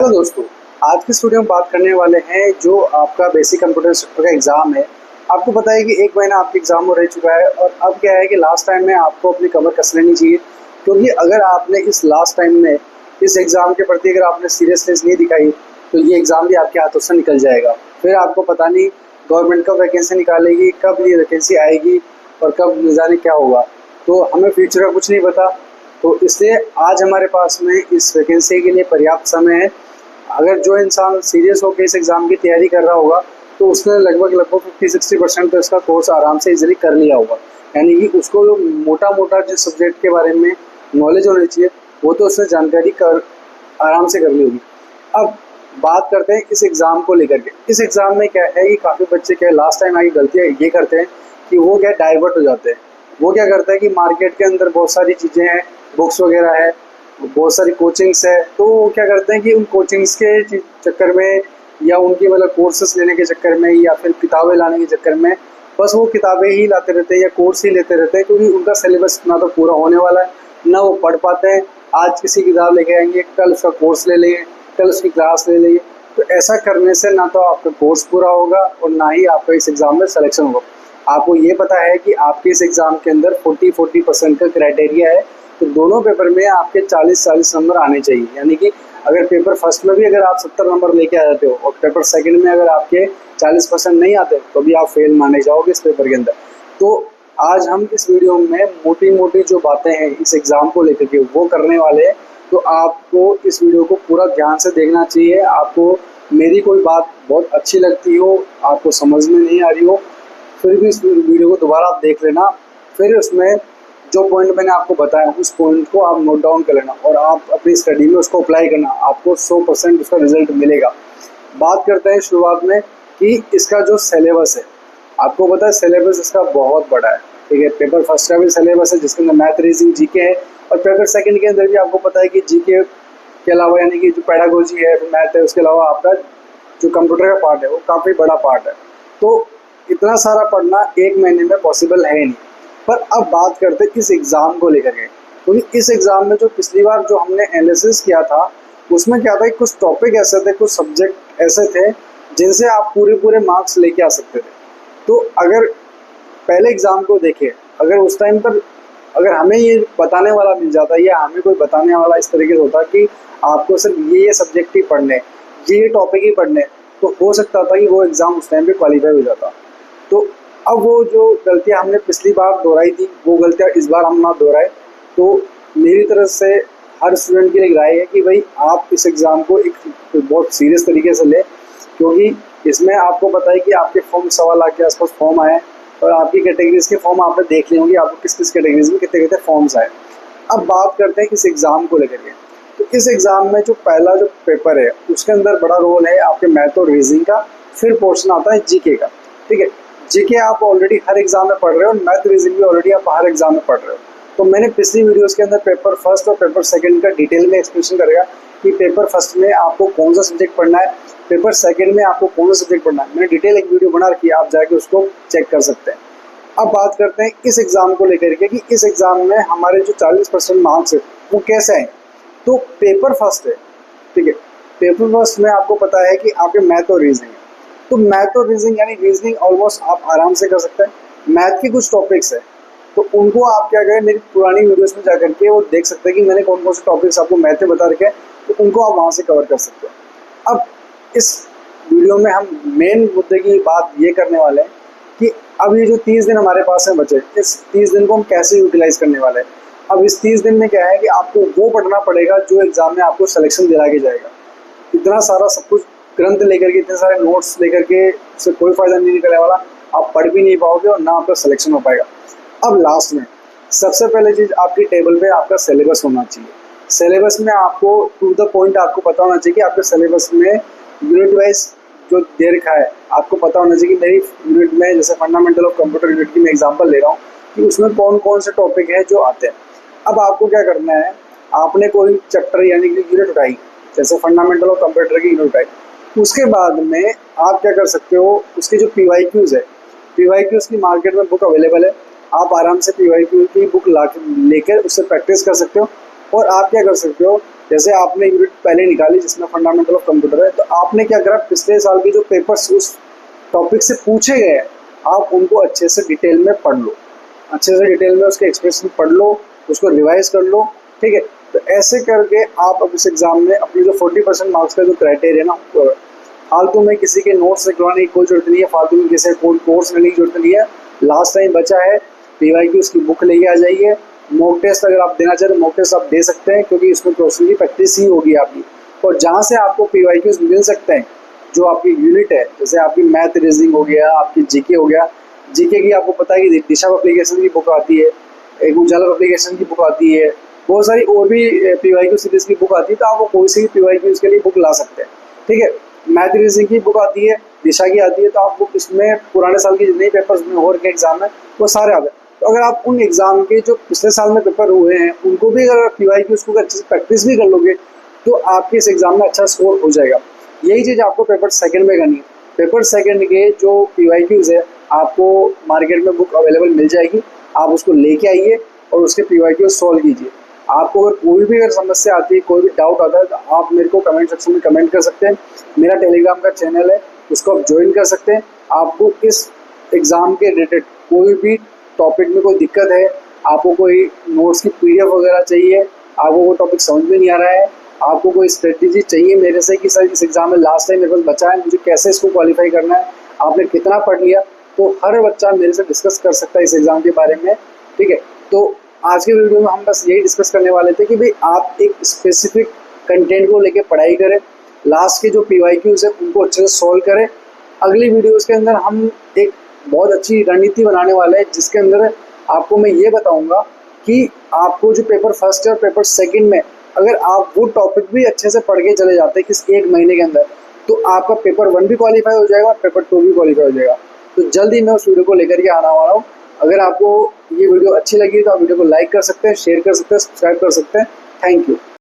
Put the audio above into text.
Hello दोस्तों, आज की स्टूडियो में बात करने वाले हैं जो आपका बेसिक कंप्यूटर इंस्ट्रक्टर का एग्ज़ाम है। आपको पता है कि एक महीना आपका एग्ज़ाम हो रह चुका है और अब क्या है कि लास्ट टाइम में आपको अपनी कमर कस लेनी चाहिए, क्योंकि अगर आपने इस लास्ट टाइम में इस एग्ज़ाम के प्रति अगर आपने सीरियसनेस नहीं दिखाई तो ये एग्ज़ाम भी आपके हाथों से निकल जाएगा। फिर आपको पता नहीं गवर्नमेंट कब वैकेंसी निकालेगी, कब ये वैकेंसी आएगी और कब न जाने क्या होगा। तो हमें फ्यूचर का कुछ नहीं पता, तो इसलिए आज हमारे पास में इस वैकेंसी के लिए पर्याप्त समय है। अगर जो इंसान सीरियस होकर इस एग्ज़ाम की तैयारी कर रहा होगा तो उसने लगभग 50-60% तो इसका कोर्स आराम से इजीली कर लिया होगा। यानी कि उसको जो मोटा मोटा जिस सब्जेक्ट के बारे में नॉलेज होनी चाहिए वो तो उसने जानकारी कर आराम से कर ली होगी। अब बात करते हैं इस एग्ज़ाम को लेकर के। इस एग्ज़ाम में क्या है कि काफ़ी बच्चे क्या लास्ट टाइम आगे गलतियाँ ये करते हैं कि वो क्या डाइवर्ट हो जाते हैं। वो क्या करते हैं कि मार्केट के अंदर बहुत सारी चीज़ें हैं, बुक्स वगैरह है, बहुत सारी कोचिंग्स है, तो वो क्या करते हैं कि उन कोचिंग्स के चक्कर में या उनकी मतलब कोर्सेस लेने के चक्कर में या फिर किताबें लाने के चक्कर में बस वो किताबें ही लाते रहते हैं या कोर्स ही लेते रहते हैं, क्योंकि उनका सिलेबस ना तो पूरा होने वाला है, ना वो पढ़ पाते हैं। आज किसी किताब लेके आएंगे, कल उसका कोर्स ले लेंगे, कल उसकी क्लास ले लेंगे। तो ऐसा करने से ना तो आपका कोर्स पूरा होगा और ना ही आपका इस एग्ज़ाम में सिलेक्शन होगा। आपको ये पता है कि आपके इस एग्ज़ाम के अंदर 40% का क्राइटेरिया है, तो दोनों पेपर में आपके 40 नंबर आने चाहिए। यानी कि अगर पेपर फर्स्ट में भी अगर आप 70 नंबर लेके आ जाते हो और पेपर सेकंड में अगर आपके 40% नहीं आते तो भी आप फेल माने जाओगे इस पेपर के अंदर। तो आज हम इस वीडियो में मोटी मोटी जो बातें हैं इस एग्ज़ाम को लेकर के वो करने वाले हैं। तो आपको इस वीडियो को पूरा ध्यान से देखना चाहिए। आपको मेरी कोई बात बहुत अच्छी लगती हो, आपको समझ में नहीं आ रही हो, फिर भी इस वीडियो को दोबारा आप देख लेना। फिर उसमें जो पॉइंट मैंने आपको बताया उस पॉइंट को आप नोट डाउन कर लेना और आप अपनी स्टडी में उसको अप्लाई करना। आपको 100% उसका रिजल्ट मिलेगा। बात करते हैं शुरुआत में कि इसका जो सिलेबस है, आपको पता है सिलेबस इसका बहुत बड़ा है। ठीक है, पेपर फर्स्ट का भी सिलेबस है जिसके अंदर मैथ, रीजनिंग, जीके है, और पेपर सेकंड के अंदर भी आपको पता है कि जीके के अलावा यानी कि जो पेडागोजी है, मैथ है, उसके अलावा आपका जो कंप्यूटर का पार्ट है वो काफ़ी बड़ा पार्ट है। तो इतना सारा पढ़ना एक महीने में पॉसिबल है नहीं। पर अब बात करते हैं इस एग्ज़ाम को लेकर के, क्योंकि इस एग्ज़ाम में जो पिछली बार जो हमने एनालिसिस किया था उसमें क्या था कि कुछ टॉपिक ऐसे थे, कुछ सब्जेक्ट ऐसे थे जिनसे आप पूरे मार्क्स लेके आ सकते थे। तो अगर पहले एग्ज़ाम को देखें, अगर उस टाइम पर अगर हमें ये बताने वाला मिल जाता या हमें कोई बताने वाला इस तरीके से होता कि आपको सिर्फ ये सब्जेक्ट ही पढ़ने, ये टॉपिक ही पढ़ने, तो हो सकता था कि वो एग्ज़ाम उस टाइम पे क्वालिफाई हो जाता। तो अब वो जो गलतियां हमने पिछली बार दोहराई थी वो गलतियां इस बार हम ना दोहराए। तो मेरी तरफ से हर स्टूडेंट के लिए राय है कि भाई आप इस एग्ज़ाम को एक बहुत सीरियस तरीके से लें, क्योंकि इसमें आपको पता है कि आपके फॉर्म 1.25 लाख के आसपास फॉर्म आए और आपकी कैटेगरीज के फॉर्म आपने देख लिए होंगे, आपको किस किस कैटेगरीज में कितने कितने फॉर्म्स आए। अब बात करते हैं इस एग्ज़ाम को लेकर के। तो इस एग्ज़ाम में जो पहला जो पेपर है उसके अंदर बड़ा रोल है आपके मैथ और रीजनिंग का, फिर पोर्शन आता है जीके का। ठीक है, जीके आप ऑलरेडी हर एग्जाम में पढ़ रहे हो, मैथ रीजनिंग भी ऑलरेडी आप हर एग्जाम में पढ़ रहे हो। तो मैंने पिछली वीडियोस के अंदर पेपर फर्स्ट और पेपर सेकंड का डिटेल में एक्सप्लेनेशन करेगा कि पेपर फर्स्ट में आपको कौन सा सब्जेक्ट पढ़ना है, पेपर सेकंड में आपको कौन सा सब्जेक्ट पढ़ना है। मैंने डिटेल एक वीडियो बना रखी है, आप जाके उसको चेक कर सकते हैं। अब बात करते हैं इस एग्ज़ाम को लेकर के कि इस एग्ज़ाम में हमारे जो 40% मार्क्स है वो कैसे हैं। तो पेपर फर्स्ट है, ठीक है, पेपर फर्स्ट में आपको पता है कि आपके मैथ और रीजनिंग है। तो मैथ और रीजनिंग यानी रीजनिंग ऑलमोस्ट आप आराम से कर सकते हैं। मैथ के कुछ टॉपिक्स है तो उनको आप क्या करें, मेरी पुरानी वीडियोस में जाकर के वो देख सकते हैं कि मैंने कौन कौन से टॉपिक्स आपको मैथ में बता रखे हैं, तो उनको आप वहाँ से कवर कर सकते हैं। अब इस वीडियो में हम मेन मुद्दे की बात ये करने वाले हैं कि अब ये जो 30 दिन हमारे पास में बचे, इस 30 दिन को हम कैसे यूटिलाइज करने वाले हैं। अब इस 30 दिन में क्या है कि आपको वो पढ़ना पड़ेगा जो एग्ज़ाम में आपको सिलेक्शन दिला के जाएगा। इतना सारा सब कुछ ग्रंथ लेकर के, इतने सारे नोट्स लेकर के उससे कोई फ़ायदा नहीं निकलने वाला, आप पढ़ भी नहीं पाओगे और ना आपका सिलेक्शन हो पाएगा। अब लास्ट में सबसे पहले चीज़ आपकी टेबल पे आपका सिलेबस होना चाहिए। सिलेबस में आपको टू द पॉइंट आपको पता होना चाहिए कि आपके सिलेबस में यूनिट वाइज जो दे रखा है आपको पता होना चाहिए कि मेरी यूनिट में जैसे फंडामेंटल ऑफ कंप्यूटर यूनिट की मैं एग्जाम्पल ले रहा हूँ कि उसमें कौन कौन से टॉपिक है जो आते हैं। अब आपको क्या करना है, आपने कोई चैप्टर यानी कि यूनिट उठाई, जैसे फंडामेंटल ऑफ कंप्यूटर की यूनिट उठाई, उसके बाद में आप क्या कर सकते हो, उसके जो PYQs है, PYQs की मार्केट में बुक अवेलेबल है, आप आराम से PYQ की बुक ला लेकर उससे प्रैक्टिस कर सकते हो। और आप क्या कर सकते हो, जैसे आपने यूनिट पहले निकाली जिसमें फंडामेंटल ऑफ कंप्यूटर है, तो आपने क्या करा, पिछले साल के जो पेपर्स उस टॉपिक से पूछे गए हैं आप उनको अच्छे से डिटेल में पढ़ लो, अच्छे से डिटेल में उसके एक्सप्रेशन पढ़ लो, उसको रिवाइज कर लो, ठीक है। तो ऐसे करके आप अब इस एग्ज़ाम में अपनी जो 40% मार्क्स का जो क्राइटेरिया ना, फालतू में किसी के नोट्स निकलवाने की कोई जरूरत नहीं है, फालतू में किसी कोई कोर्स लेने की जरूरत नहीं है। लास्ट टाइम बचा है PYQ की बुक लेके आ जाइए। मॉक टेस्ट अगर आप देना चाहते हैं मॉक टेस्ट आप दे सकते हैं, क्योंकि इसमें क्वेश्चन की प्रैक्टिस ही होगी आपकी। और जहाँ से आपको PYQ मिल सकते हैं, जो आपकी यूनिट है, जैसे आपकी मैथ रीजनिंग हो गया, आपकी जीके हो गया। जीके की आपको पता है कि दिशा पब्लिकेशन की बुक आती है, एक उजाला पब्लिकेशन की बुक आती है, बहुत सारी और भी PYQ सीरीज की बुक आती है। तो आप वो कोई सी भी PYQ के लिए बुक ला सकते हैं, ठीक है। मैथ रीजनिंग की बुक आती है, दिशा की आती है, तो आप बुक इसमें पुराने साल के जितने पेपर्स में और के एग्जाम है वो सारे आ गए। तो अगर आप उन एग्जाम के जो पिछले साल में पेपर हुए हैं उनको भी अगर PYQ को अच्छे से प्रैक्टिस भी कर लोगे तो आपके इस एग्जाम में अच्छा स्कोर हो जाएगा। यही चीज़ आपको पेपर सेकंड में करनी है। पेपर सेकंड के जो PYQs है आपको मार्केट में बुक अवेलेबल मिल जाएगी, आप उसको लेके आइए और उसके PYQ सॉल्व कीजिए। आपको अगर कोई भी अगर समस्या आती है, कोई भी डाउट आता है, तो आप मेरे को कमेंट सेक्शन में कमेंट कर सकते हैं। मेरा टेलीग्राम का चैनल है, उसको आप ज्वाइन कर सकते हैं। आपको इस एग्ज़ाम के रिलेटेड कोई भी टॉपिक में कोई दिक्कत है, आपको कोई नोट्स की PDF वगैरह चाहिए, आपको वो टॉपिक समझ में नहीं आ रहा है, आपको कोई स्ट्रेटजी चाहिए मेरे से कि सर इस एग्ज़ाम में लास्ट टाइम मेरे पास बचा है, मुझे कैसे इसको क्वालिफाई करना है, आपने कितना पढ़ लिया, तो हर बच्चा मेरे से डिस्कस कर सकता है इस एग्ज़ाम के बारे में, ठीक है। तो आज के वीडियो में हम बस यही डिस्कस करने वाले थे कि भाई आप एक स्पेसिफिक कंटेंट को लेके पढ़ाई करें, लास्ट के जो PYQs है उनको अच्छे से सॉल्व करें। अगली वीडियोज़ के अंदर हम एक बहुत अच्छी रणनीति बनाने वाले हैं, जिसके अंदर आपको मैं ये बताऊंगा कि आपको जो पेपर फर्स्ट है और पेपर सेकंड में अगर आप वो टॉपिक भी अच्छे से पढ़ के चले जाते हैं किस एक महीने के अंदर, तो आपका पेपर 1 भी क्वालिफाई हो जाएगा और पेपर 2 भी क्वालिफाई हो जाएगा। तो जल्दी मैं उस वीडियो को लेकर के आना वाला हूँ। अगर आपको ये वीडियो अच्छी लगी तो आप वीडियो को लाइक कर सकते हैं, शेयर कर सकते हैं, सब्सक्राइब कर सकते हैं। Thank you.